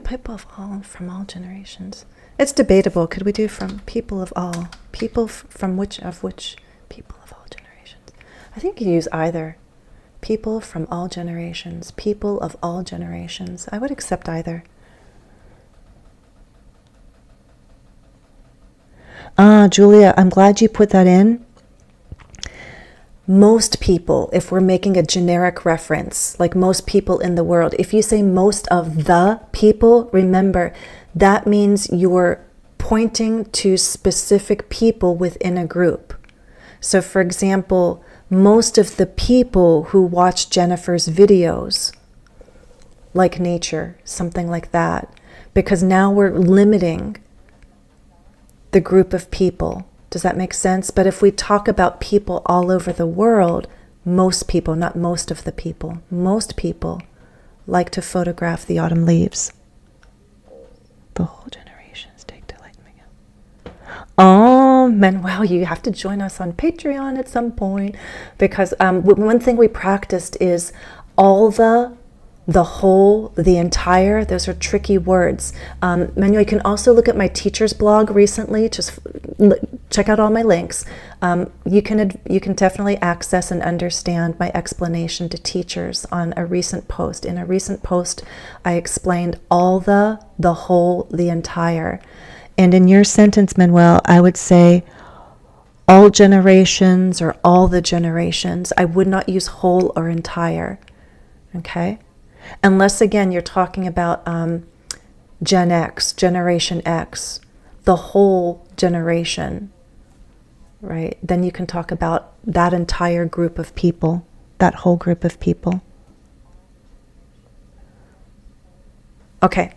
People of all, from all generations. It's debatable. Could we do from people of all? People from which people of all generations? I think you use either. People from all generations. People of all generations. I would accept either. Julia, I'm glad you put that in. Most people, if we're making a generic reference, like most people in the world, if you say most of the people, remember, that means you're pointing to specific people within a group. So for example, most of the people who watch Jennifer's videos, like nature, something like that, because now we're limiting the group of people. Does that make sense? But if we talk about people all over the world, most people, not most of the people, most people like to photograph the autumn leaves. The whole generations take delight in me. Oh, Manuel, you have to join us on Patreon at some point, because one thing we practiced is all the whole, the entire. Those are tricky words. Manuel, you can also look at my teacher's blog recently. Just check out all my links. You can definitely access and understand my explanation to teachers on a recent post. In a recent post, I explained all the whole, the entire. And in your sentence, Manuel, I would say all generations or all the generations. I would not use whole or entire. Okay? Unless, again, you're talking about Gen X, Generation X, the whole generation, right? Then you can talk about that entire group of people, that whole group of people. Okay,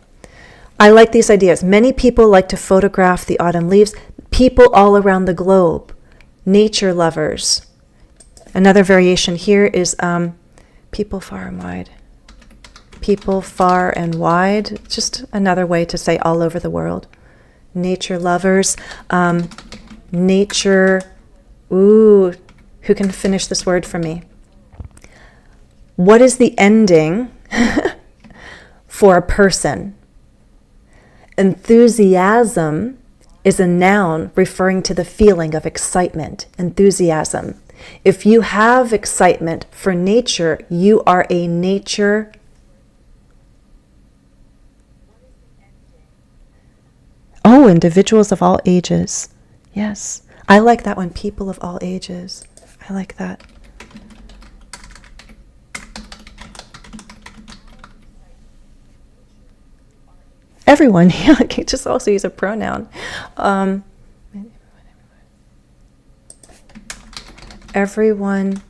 I like these ideas. Many people like to photograph the autumn leaves. People all around the globe, nature lovers. Another variation here is people far and wide. People far and wide, just another way to say all over the world. Nature lovers, nature, who can finish this word for me? What is the ending for a person? Enthusiasm is a noun referring to the feeling of excitement, enthusiasm. If you have excitement for nature, you are a nature. Oh, individuals of all ages. Yes. I like that one. People of all ages. I like that. Everyone. Yeah, I can just also use a pronoun. Everyone.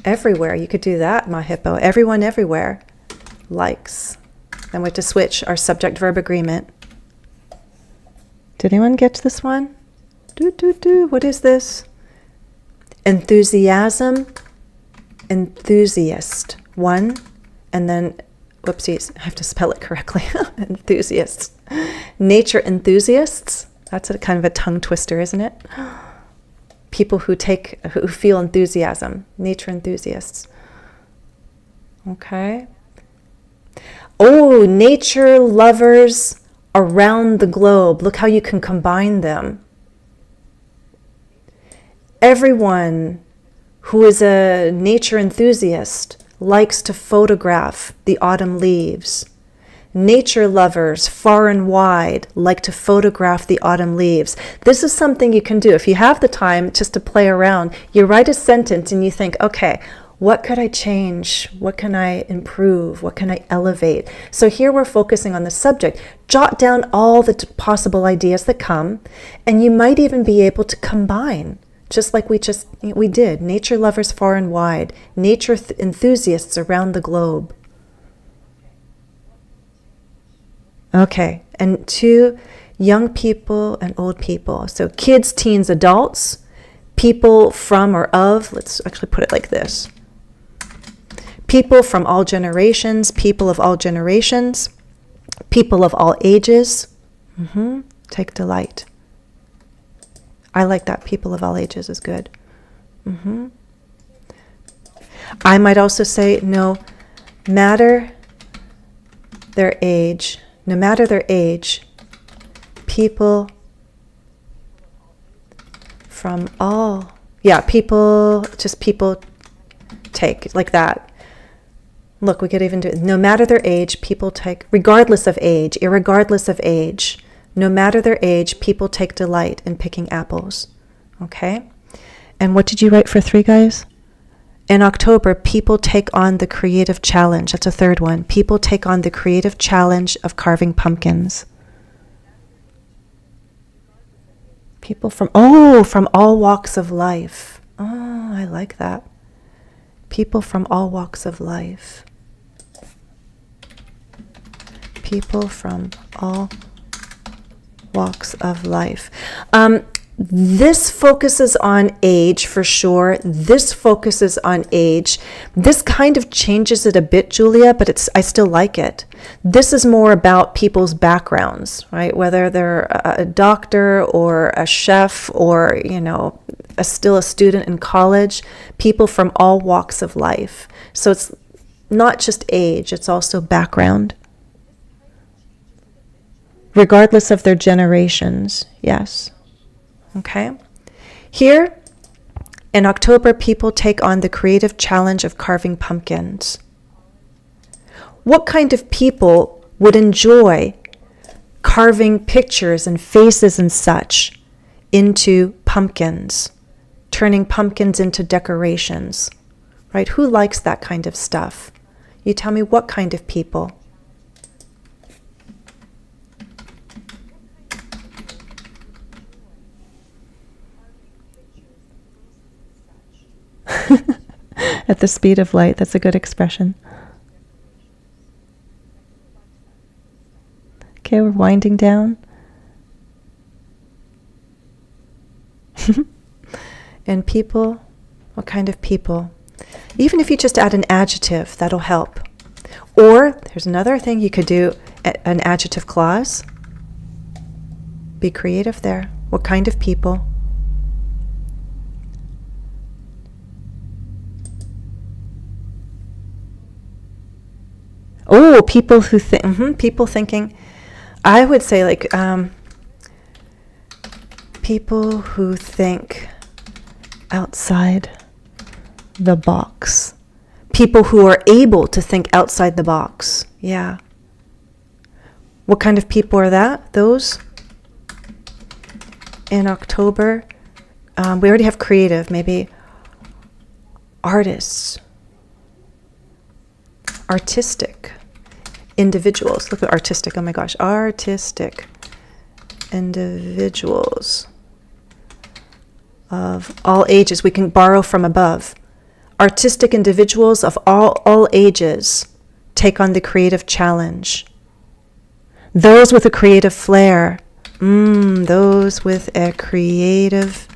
Everywhere. You could do that, my hippo. Everyone everywhere likes. Then we have to switch our subject-verb agreement. Did anyone get this one? What is this? Enthusiasm, enthusiast. One, and then, whoopsies, I have to spell it correctly. Enthusiasts. Nature enthusiasts. That's a kind of a tongue twister, isn't it? People who feel enthusiasm. Nature enthusiasts. Okay. Oh, nature lovers around the globe. Look how you can combine them. Everyone who is a nature enthusiast likes to photograph the autumn leaves. Nature lovers far and wide like to photograph the autumn leaves. This is something you can do. If you have the time just to play around, you write a sentence and you think, okay, What could I change? What can I improve? What can I elevate? So here we're focusing on the subject. Jot down all the possible ideas that come, and you might even be able to combine, just like we did. Nature lovers far and wide, nature enthusiasts around the globe. Okay, and to young people and old people. So kids, teens, adults, people from or of, let's actually put it like this. People from all generations, people of all generations, people of all ages. Take delight. I like that. People of all ages is good. I might also say no matter their age, people from all, people take, like that. Look, we could even do it. No matter their age, people take, regardless of age, irregardless of age, no matter their age, people take delight in picking apples. Okay? And what did you write for 3, guys? In October, people take on the creative challenge. That's a third one. People take on the creative challenge of carving pumpkins. People from all walks of life. Oh, I like that. People from all walks of life. People from all walks of life. This focuses on age for sure. This focuses on age. This kind of changes it a bit, Julia, but I still like it. This is more about people's backgrounds, right? Whether they're a doctor or a chef or, still a student in college, people from all walks of life. So it's not just age, it's also background. Regardless of their generations, yes. Okay. Here, in October, people take on the creative challenge of carving pumpkins. What kind of people would enjoy carving pictures and faces and such into pumpkins, turning pumpkins into decorations, right? Who likes that kind of stuff? You tell me what kind of people. At the speed of light, that's a good expression. Okay, we're winding down. And people, what kind of people? Even if you just add an adjective, that'll help. Or there's another thing you could do, an adjective clause. Be creative there. What kind of people? Oh, people who think, people thinking, I would say like, people who think outside the box. People who are able to think outside the box. Yeah. What kind of people are that? Those? In October, we already have creative, maybe artists, artistic individuals. Look at artistic, oh my gosh, artistic individuals of all ages. We can borrow from above. Artistic individuals of all ages take on the creative challenge. Those with a creative flair. Those with a creative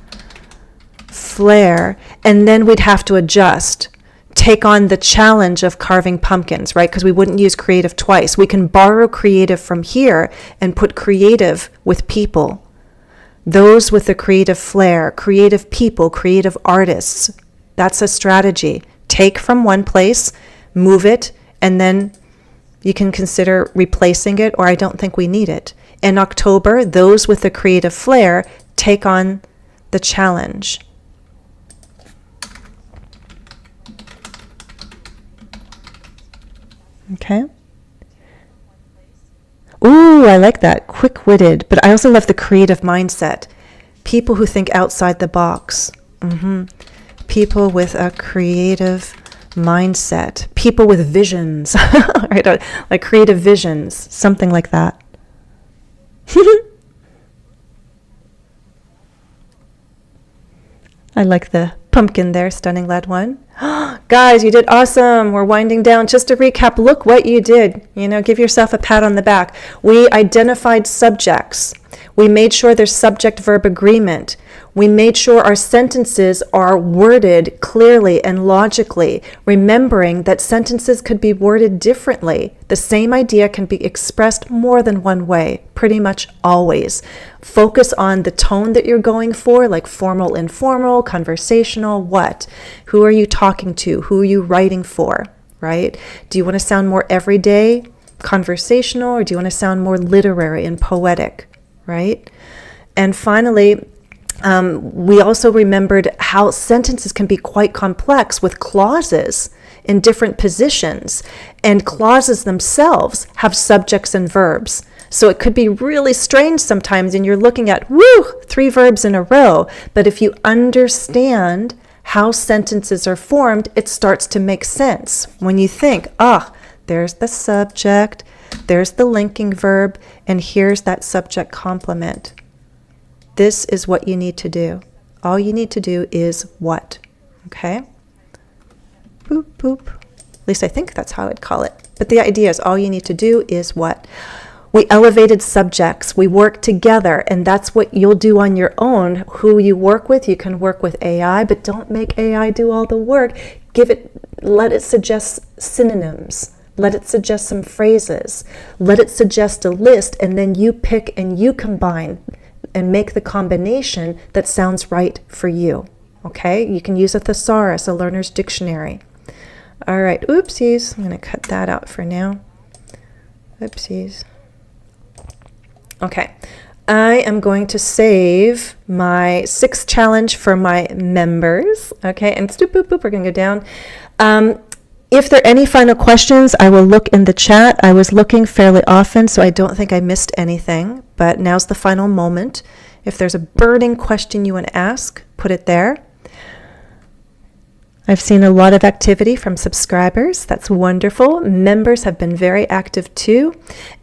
flair. And then we'd have to adjust. Take on the challenge of carving pumpkins, right? Because we wouldn't use creative twice. We can borrow creative from here and put creative with people. Those with a creative flair, creative people, creative artists. That's a strategy. Take from one place, move it, and then you can consider replacing it, or I don't think we need it. In October, those with a creative flair take on the challenge. Okay. Ooh, I like that. Quick-witted. But I also love the creative mindset. People who think outside the box. People with a creative mindset, people with visions, right? Like creative visions, something like that. I like the pumpkin there, stunning led one. Guys, you did awesome. We're winding down. Just to recap, look what you did. Give yourself a pat on the back. We identified subjects. We made sure there's subject-verb agreement. We made sure our sentences are worded clearly and logically, remembering that sentences could be worded differently. The same idea can be expressed more than one way, pretty much always. Focus on the tone that you're going for, like formal, informal, conversational, what? Who are you talking to? Who are you writing for, right? Do you want to sound more everyday, conversational, or do you want to sound more literary and poetic, right? And finally, we also remembered how sentences can be quite complex with clauses in different positions, and clauses themselves have subjects and verbs. So it could be really strange sometimes, and you're looking at, 3 verbs in a row. But if you understand how sentences are formed, it starts to make sense. When you think, there's the subject, there's the linking verb, and here's that subject complement. This is what you need to do. All you need to do is what, okay? Boop, boop. At least I think that's how I'd call it. But the idea is all you need to do is what? We elevated subjects. We work together, and that's what you'll do on your own. Who you work with, you can work with AI, but don't make AI do all the work. Let it suggest synonyms. Let it suggest some phrases. Let it suggest a list, and then you pick and you combine and make the combination that sounds right for you, okay? You can use a thesaurus, a learner's dictionary. All right, oopsies. I'm going to cut that out for now. Oopsies. Okay, I am going to save my 6th challenge for my members, okay? And boop, we're going to go down. If there are any final questions, I will look in the chat. I was looking fairly often, so I don't think I missed anything, but now's the final moment. If there's a burning question you want to ask, put it there. I've seen a lot of activity from subscribers. That's wonderful. Members have been very active too.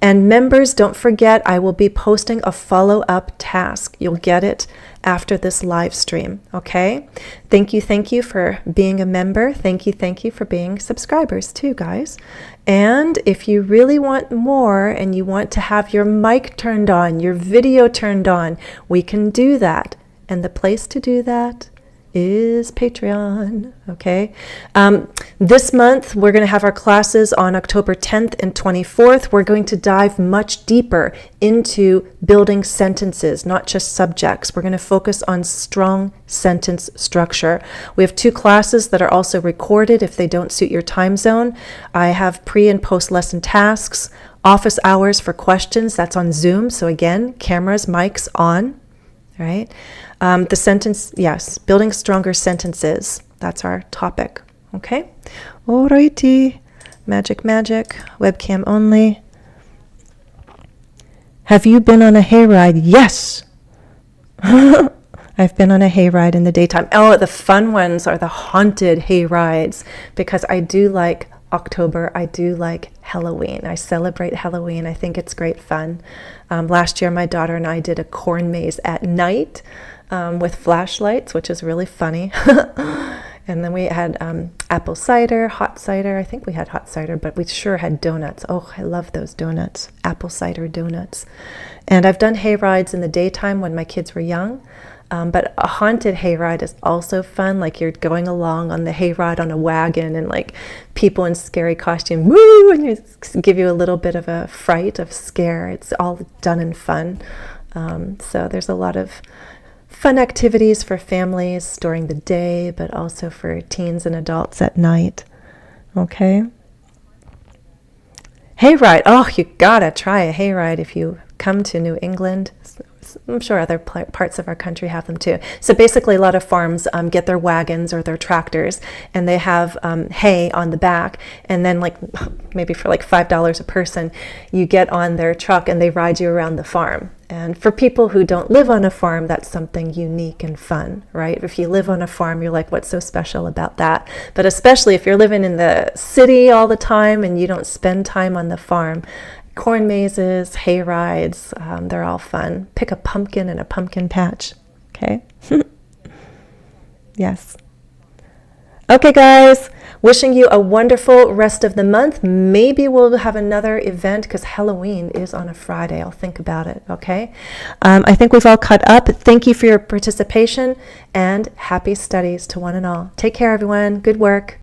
And members, don't forget, I will be posting a follow-up task. You'll get it after this live stream, okay? Thank you for being a member. Thank you for being subscribers too, guys. And if you really want more and you want to have your mic turned on, your video turned on, we can do that. And the place to do that is Patreon, okay? This month, we're going to have our classes on October 10th and 24th. We're going to dive much deeper into building sentences, not just subjects. We're going to focus on strong sentence structure. We have 2 classes that are also recorded if they don't suit your time zone. I have pre- and post-lesson tasks, office hours for questions. That's on Zoom. So again, cameras, mics on. Right? The sentence, yes, building stronger sentences. That's our topic. Okay? Alrighty. Magic, webcam only. Have you been on a hayride? Yes! I've been on a hayride in the daytime. Oh, the fun ones are the haunted hayrides, because I do like October. I do like Halloween. I celebrate Halloween. I think it's great fun. Last year, my daughter and I did a corn maze at night with flashlights, which is really funny. And then we had apple cider, hot cider. I think we had hot cider, but we sure had donuts. Oh, I love those donuts, apple cider donuts. And I've done hay rides in the daytime when my kids were young. But a haunted hayride is also fun. Like you're going along on the hayride on a wagon and like people in scary costume, woo, and give you a little bit of a fright, of scare. It's all done in fun. So there's a lot of fun activities for families during the day, but also for teens and adults at night. Okay. Hayride. Oh, you gotta try a hayride if you come to New England. I'm sure other parts of our country have them too. So basically a lot of farms get their wagons or their tractors, and they have hay on the back, and then maybe for $5 a person, you get on their truck and they ride you around the farm. And for people who don't live on a farm, that's something unique and fun, right? If you live on a farm, you're like, what's so special about that? But especially if you're living in the city all the time and you don't spend time on the farm, corn mazes, hay rides, they're all fun. Pick a pumpkin in a pumpkin patch, okay? Yes. Okay, guys, wishing you a wonderful rest of the month. Maybe we'll have another event because Halloween is on a Friday. I'll think about it, okay? I think we've all caught up. Thank you for your participation and happy studies to one and all. Take care, everyone. Good work.